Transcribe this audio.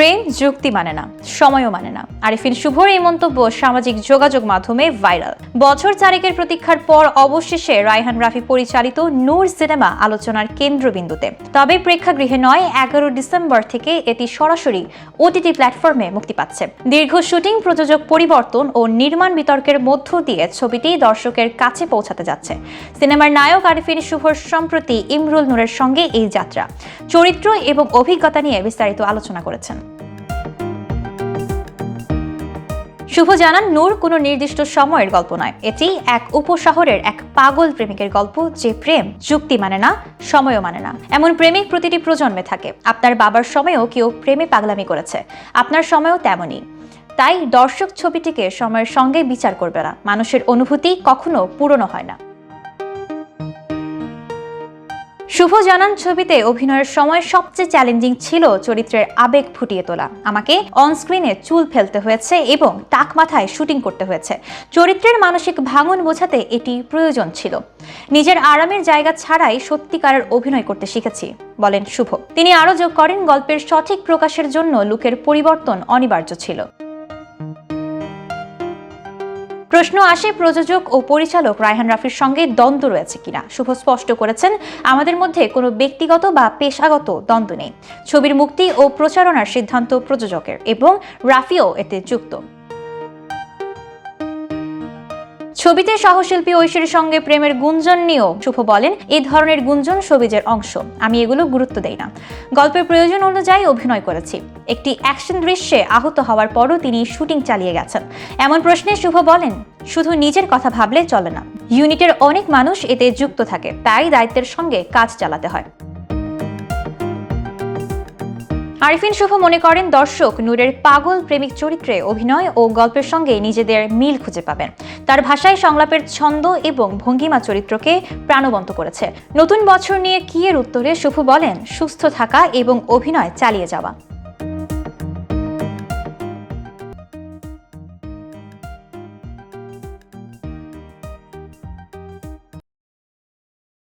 প্রেম যুক্তি মানে না, সময়ও মানে না। আরিফিন শুভর এই মন্তব্য সামাজিক যোগাযোগ মাধ্যমে ভাইরাল। বছর চারেকের প্রতীক্ষার পর অবশেষে রায়হান রাফি পরিচালিত নূর সিনেমা আলোচনার কেন্দ্রবিন্দুতে। তবে প্রেক্ষাগৃহে নয়, 11 ডিসেম্বর থেকে এটি সরাসরি ওটিটি প্ল্যাটফর্মে মুক্তি পাচ্ছে। দীর্ঘ শুটিং, প্রযোজক পরিবর্তন ও নির্মাণ বিতর্কের মধ্য দিয়ে ছবিটি দর্শকের কাছে পৌঁছাতে যাচ্ছে। সিনেমার নায়ক আরিফিন শুভর সম্প্রতি ইমরুল নূরের সঙ্গে এই যাত্রা, চরিত্র এবং অভিজ্ঞতা নিয়ে বিস্তারিত আলোচনা করেছেন। শুভ জানান, নূর কোনো নির্দিষ্ট সময়ের গল্প নয়, এটি এক উপশহরের এক পাগল প্রেমিকের গল্প, যে প্রেম যুক্তি মানে না, সময়ও মানে না। এমন প্রেমিক প্রতিটি প্রজন্মে থাকে। আপনার বাবার সময়েও কেউ প্রেমে পাগলামি করেছে, আপনার সময়ও তেমনই। তাই দর্শক ছবিটিকে সময়ের সঙ্গে বিচার করবে না। মানুষের অনুভূতি কখনো পুরনো হয় না। শুভ জানান, ছবিতে অভিনয়ের সময় সবচেয়ে চ্যালেঞ্জিং ছিল চরিত্রের আবেগ ফুটিয়ে তোলা। আমাকে অনস্ক্রিনে চুল ফেলতে হয়েছে এবং টাক মাথায় শুটিং করতে হয়েছে। চরিত্রের মানসিক ভাঙন বোঝাতে এটি প্রয়োজন ছিল। নিজের আরামের জায়গা ছাড়াই সত্যিকারের অভিনয় করতে শিখেছি, বলেন শুভ। তিনি আরও যোগ করেন, গল্পের সঠিক প্রকাশের জন্য লুকের পরিবর্তন অনিবার্য ছিল। প্রশ্ন আসে, প্রযোজক ও পরিচালক রায়হান রাফির সঙ্গে দ্বন্দ্ব রয়েছে কিনা। শুভ স্পষ্ট করেছেন, আমাদের মধ্যে কোনো ব্যক্তিগত বা পেশাগত দ্বন্দ্ব নেই। ছবির মুক্তি ও প্রচারণার সিদ্ধান্ত প্রযোজকের এবং রাফিও এতে যুক্ত। ছবিতে সহশিল্পী ঐশীর সঙ্গে প্রেমের গুঞ্জন নিয়েও শুভ বলেন, এই ধরনের গুঞ্জন শোবিজের অংশ, আমি এগুলো গুরুত্ব দেই না। গল্পের প্রয়োজন অনুযায়ী অভিনয় করেছি। একটি অ্যাকশন দৃশ্যে আহত হওয়ার পরও তিনি শুটিং চালিয়ে গেছেন। এমন প্রশ্নে শুভ বলেন, শুধু নিজের কথা ভাবলে চলে না, ইউনিটের অনেক মানুষ এতে যুক্ত থাকে, তাই দায়িত্বের সঙ্গে কাজ চালাতে হয়। আরিফিন শুভ মনে করেন, দর্শক নূরের পাগল প্রেমিক চরিত্রে অভিনয় ও গল্পের সঙ্গে নিজেদের মিল খুঁজে পাবেন। তার ভাষায় সংলাপের ছন্দ এবং ভঙ্গিমা চরিত্রকে প্রাণবন্ত করেছে। নতুন বছর নিয়ে কি এর উত্তরে শুভ বলেন, সুস্থ থাকা এবং অভিনয় চালিয়ে যাওয়া।